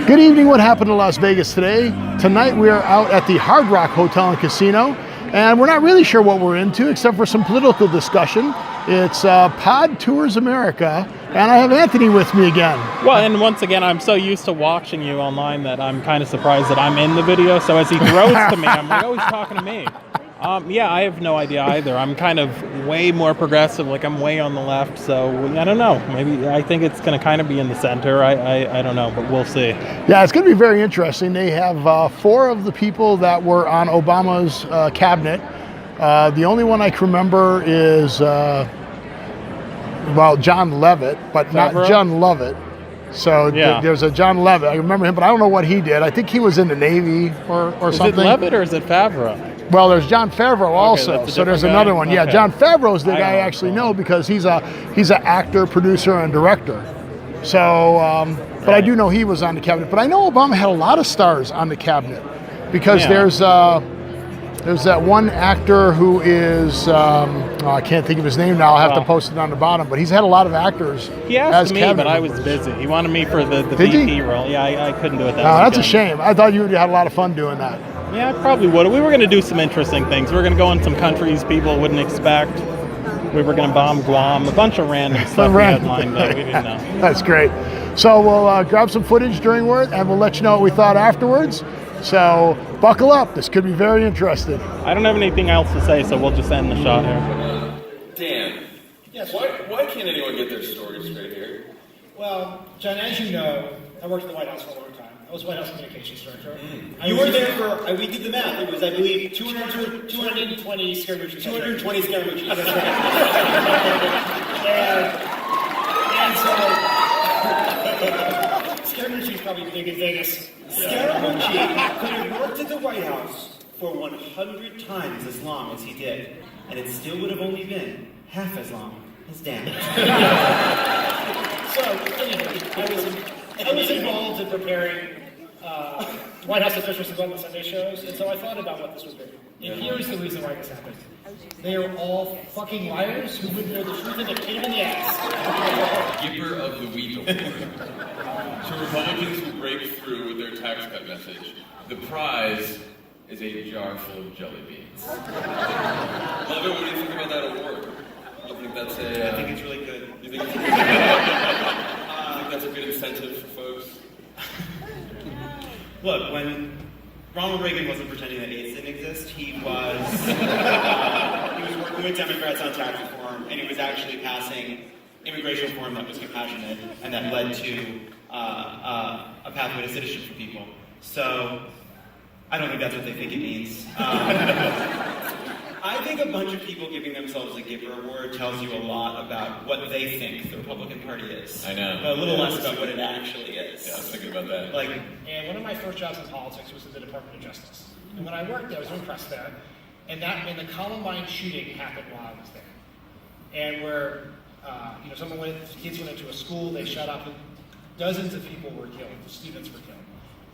Good evening. What happened in Las Vegas today? Tonight we are out at the Hard Rock Hotel and Casino, and we're not really sure what we're into except for some political discussion. It's Pod Tours America, and I have Anthony with me again. Well, and once again, I'm so used to watching you online that I'm kind of surprised that I'm in the video. So as he throws to me, I'm like, oh, he's talking to me. Yeah, I have no idea either. I'm kind of way more progressive, like I'm way on the left, so I don't know. Maybe I think it's going to kind of be in the center. I don't know, but we'll see. Yeah, it's going to be very interesting. They have 4 of the people that were on Obama's cabinet. The only one I can remember is, Jon Lovett, but not Jon Lovett. So yeah. There's a Jon Lovett. I remember him, but I don't know what he did. I think he was in the Navy or something. Is it Lovett or is it Favreau? Well, there's Jon Favreau also, so there's another one. Yeah, okay. Jon Favreau's the guy I actually know because he's an actor, producer, and director. So, but I do know he was on the cabinet. But I know Obama had a lot of stars on the cabinet because there's that one actor who is I can't think of his name now. I'll have to post it on the bottom. But he's had a lot of actors. He asked me, but I was busy. He wanted me for the VP role. Yeah, I couldn't do it that That's a shame. I thought you had a lot of fun doing that. Yeah, I probably would. We were going to do some interesting things. We were going to go in some countries people wouldn't expect. We were going to bomb Guam, a bunch of random stuff we had lined up. We didn't know. That's great. So we'll grab some footage during work, and we'll let you know what we thought afterwards. So buckle up. This could be very interesting. I don't have anything else to say, so we'll just end the shot here. Dan, yes. Why can't anyone get their stories straight here? Well, John, as you know, I worked in the White House for a long time. I was White House Communications Director. You were there for, we did the math, it was, I believe, 220 Scaramucci's. 220 Scaramucci's. That's right. and so, Scaramucci's probably big in Vegas. Scaramucci could have worked at the White House for 100 times as long as he did, and it still would have only been half as long as Dan. So, anyway, I was involved in preparing White House officials to go on the Sunday shows, and so I thought about what this would be. And here's the reason why this happened. They are all fucking liars who wouldn't know the truth and they kick him in the ass. Giver of the Week Award. To Republicans who break through with their tax cut message, the prize is a jar full of jelly beans. Lovett, what do you think about that award? You think that's I think it's really good. You think it's really good? You think that's a good incentive for folks? Look, when Ronald Reagan wasn't pretending that AIDS didn't exist, he was working with Democrats on tax reform, and he was actually passing immigration reform that was compassionate and that led to a pathway to citizenship for people. So, I don't think that's what they think it means. I think a bunch of people giving themselves a Giver Award tells you a lot about what they think the Republican Party is. I know. But a little less about what it actually is. Yeah, I was thinking about that. And one of my first jobs in politics was in the Department of Justice. And when I worked there, I was doing press there, and the Columbine shooting happened while I was there. And where, kids went into a school, they shot up, and dozens of people were killed, students were killed.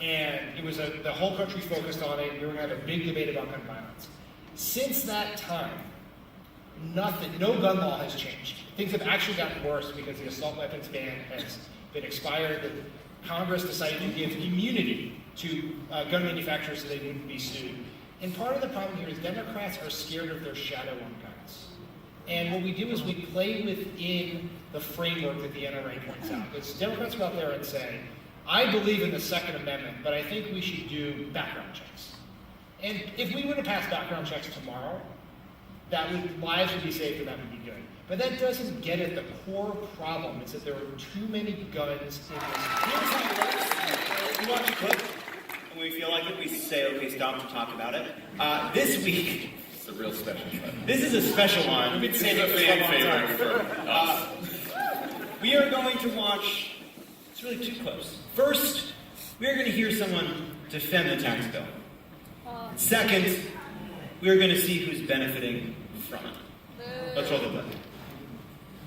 And it was the whole country focused on it. We were going to have a big debate about gun violence. Since that time, no gun law has changed. Things have actually gotten worse because the assault weapons ban has been expired. Congress decided to give immunity to gun manufacturers so they wouldn't be sued. And part of the problem here is Democrats are scared of their shadow on guns. And what we do is we play within the framework that the NRA points out. Because Democrats go out there and say, I believe in the Second Amendment, but I think we should do background checks. And if we were to pass background checks tomorrow, lives would be saved and that would be good. But that doesn't get at the core problem, is that there are too many guns in this. Here's how it works. We watch a clip, and we feel like it, we say, okay, stop to talk about it. This week, it's a real special one. This is a special one. We've been saving it for a long time. We are going to watch, it's really too close. First, we are going to hear someone defend the tax bill. Second, we are going to see who's benefiting from it. Let's roll the clip.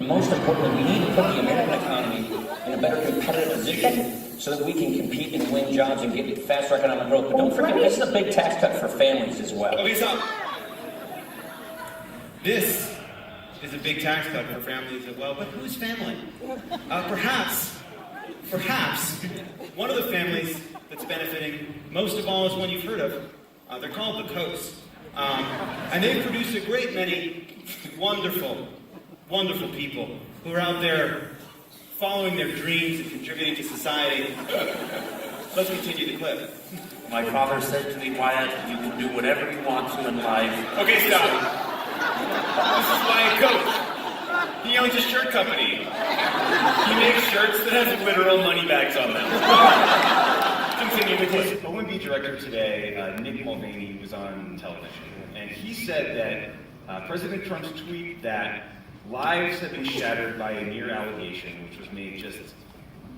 Most importantly, we need to put the American economy in a better competitive position so that we can compete and win jobs and get faster economic growth. But don't forget, this is a big tax cut for families as well. Okay, so this is a big tax cut for families as well, but whose family? Perhaps Perhaps one of the families that's benefiting most of all is one you've heard of. They're called the Coats. And they've produced a great many wonderful, wonderful people who are out there following their dreams and contributing to society. Let's continue the clip. My father said to me, Wyatt, you can do whatever you want to in life. Okay, stop. This is Wyatt Coats. He owns a shirt company. He makes shirts that have literal money bags on them. Continue the clip. OMB director today, Nick Mulvaney, was on television, and he said that President Trump's tweet that lives have been shattered by a near allegation, which was made just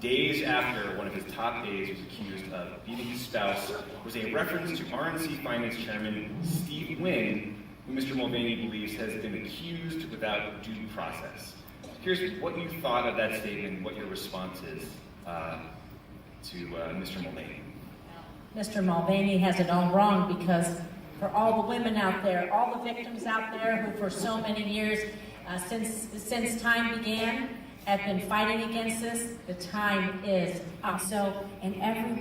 days after one of his top aides was accused of beating his spouse, was a reference to RNC Finance Chairman Steve Wynn, who Mr. Mulvaney believes has been accused without due process. Here's what you thought of that statement, what your response is to Mr. Mulvaney. Mr. Mulvaney has it all wrong, because for all the women out there, all the victims out there who for so many years, since time began, have been fighting against this, the time is up. So in every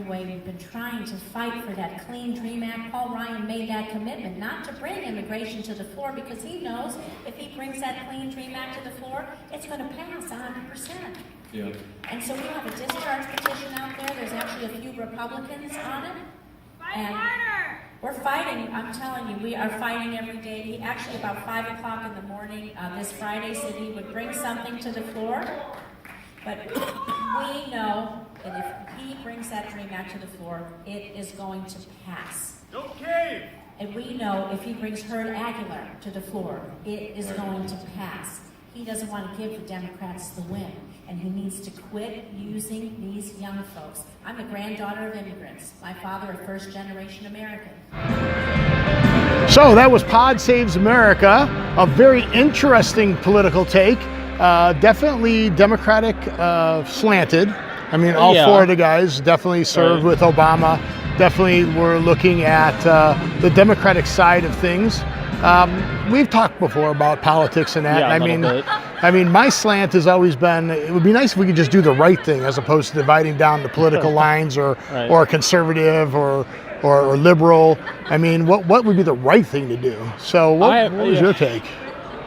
way, we've been trying to fight for that Clean Dream Act. Paul Ryan made that commitment not to bring immigration to the floor, because he knows if he brings that Clean Dream Act to the floor, it's going to pass 100%. Yeah. And so we have a discharge petition out there. There's actually a few Republicans on it. And we're fighting, I'm telling you, we are fighting every day. He actually, about 5 o'clock in the morning this Friday, said he would bring something to the floor. But we know that if he brings that Dream Act to the floor, it is going to pass. Okay. And we know if he brings Herd Aguilar to the floor, it is going to pass. He doesn't want to give the Democrats the win, and he needs to quit using these young folks. I'm a granddaughter of immigrants. My father, a first-generation American. So that was Pod Saves America, a very interesting political take. Definitely Democratic slanted. I mean, all four of the guys definitely served with Obama. Definitely were looking at the Democratic side of things. We've talked before about politics and that. I mean, my slant has always been, it would be nice if we could just do the right thing as opposed to dividing down the political lines or conservative or liberal. I mean, what would be the right thing to do? So what was your take?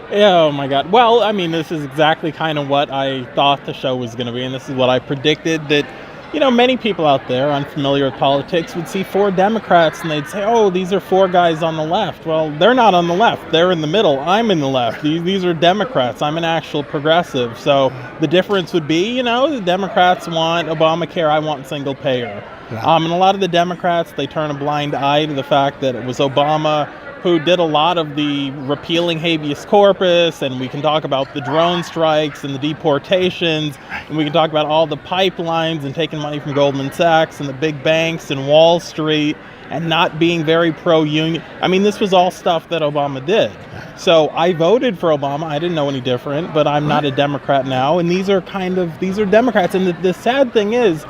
Oh my God. Well, I mean, this is exactly kind of what I thought the show was going to be, and this is what I predicted, that, you know, many people out there unfamiliar with politics would see 4 Democrats and they'd say, oh, these are 4 guys on the left. Well, they're not on the left. They're in the middle. I'm in the left. These are Democrats. I'm an actual progressive. So the difference would be, you know, the Democrats want Obamacare. I want single payer. And a lot of the Democrats, they turn a blind eye to the fact that it was Obama who did a lot of the repealing habeas corpus, and we can talk about the drone strikes and the deportations, and we can talk about all the pipelines and taking money from Goldman Sachs and the big banks and Wall Street and not being very pro-union. I mean, this was all stuff that Obama did. So I voted for Obama. I didn't know any different, but I'm not a Democrat now, and these are Democrats. And the sad thing is,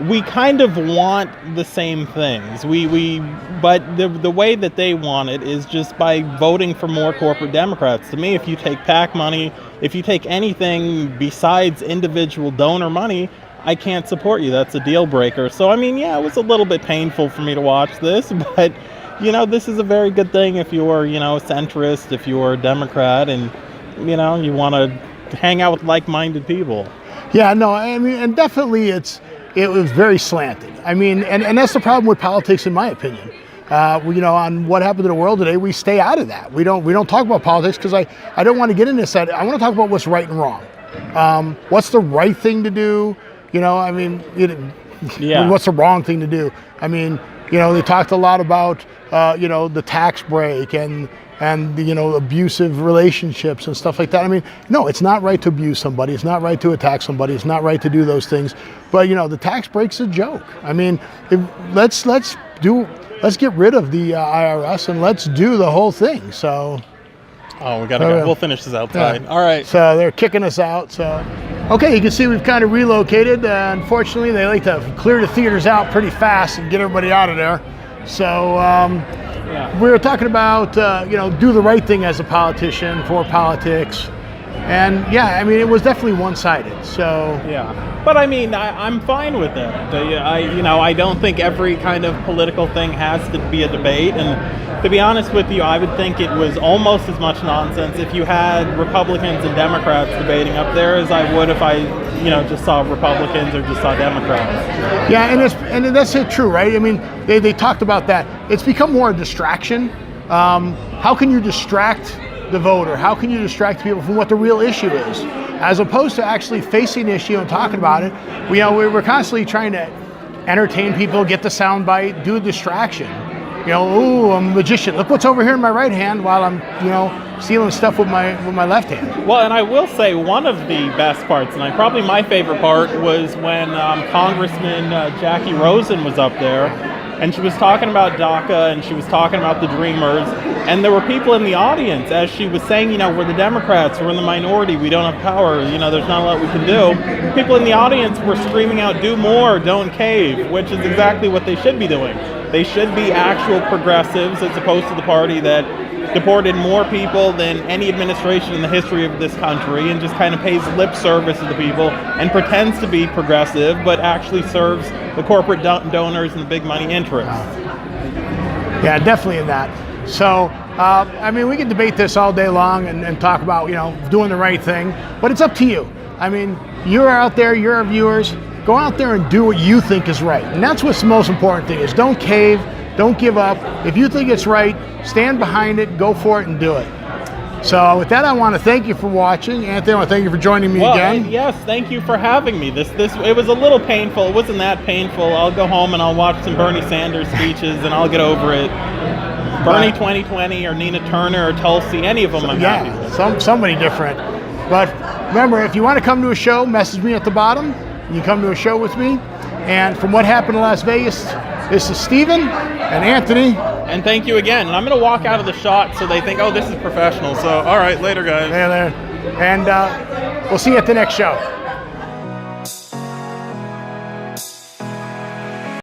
we kind of want the same things. But the way that they want it is just by voting for more corporate Democrats. To me, if you take PAC money, if you take anything besides individual donor money, I can't support you. That's a deal breaker. So, I mean, yeah, it was a little bit painful for me to watch this, but, you know, this is a very good thing if you're, you know, a centrist, if you're a Democrat, and, you know, you want to hang out with like-minded people. Yeah, no, I mean, and definitely it was very slanted. I mean, and that's the problem with politics, in my opinion. You know, on what happened to the world today, we stay out of that. We don't talk about politics because I don't want to get into this. I want to talk about what's right and wrong. What's the right thing to do? You know, I mean, what's the wrong thing to do? I mean, you know, they talked a lot about, you know, the tax break and you know, abusive relationships and stuff like that. I mean, no, it's not right to abuse somebody. It's not right to attack somebody. It's not right to do those things. But, you know, the tax break's a joke. I mean, let's get rid of the IRS and let's do the whole thing. So. Oh, we gotta go. We'll finish this outside. All right. So they're kicking us out. So, okay, you can see we've kind of relocated. Unfortunately, they like to clear the theaters out pretty fast and get everybody out of there. So we were talking about, you know, do the right thing as a politician for politics. And yeah, I mean, it was definitely one-sided. So Yeah, but I mean, I'm fine with it. I don't think every kind of political thing has to be a debate. And to be honest with you, I would think it was almost as much nonsense if you had Republicans and Democrats debating up there as I would if I, just saw Republicans or just saw Democrats. yeah, and that's it, true, right? I mean, they talked about that. It's become more a distraction. How can you distract the voter? How can you distract people from what the real issue is, as opposed to actually facing the issue and talking about it? We're constantly trying to entertain people, get the soundbite, do a distraction. Ooh, I'm a magician. Look what's over here in my right hand while I'm, stealing stuff with my left hand. Well, and I will say one of the best parts, and probably my favorite part, was when Congressman Jackie Rosen was up there, and she was talking about DACA, and she was talking about the Dreamers, and there were people in the audience as she was saying, we're the Democrats, we're in the minority, we don't have power, there's not a lot we can do. People in the audience were screaming out, do more, don't cave, which is exactly what they should be doing. They should be actual progressives as opposed to the party that deported more people than any administration in the history of this country and just kind of pays lip service to the people and pretends to be progressive but actually serves the corporate donors and the big money interests. Yeah, definitely in that. So, we can debate this all day long and talk about, doing the right thing, but it's up to you. I mean, you're out there, you're our viewers. Go out there and do what you think is right. And that's what's the most important thing is don't cave, don't give up. If you think it's right, stand behind it, go for it and do it. So with that, I want to thank you for watching. Anthony, I want to thank you for joining me again. Yes, thank you for having me. It was a little painful. It wasn't that painful. I'll go home and I'll watch some Bernie Sanders speeches and I'll get over it. Bernie 2020 or Nina Turner or Tulsi, any of them I'm happy with. Somebody different. But remember, if you want to come to a show, message me at the bottom. You come to a show with me. And from What Happened in Las Vegas, this is Steven and Anthony. And thank you again. And I'm going to walk out of the shot so they think, oh, this is professional. So, all right, later, guys. There. And we'll see you at the next show.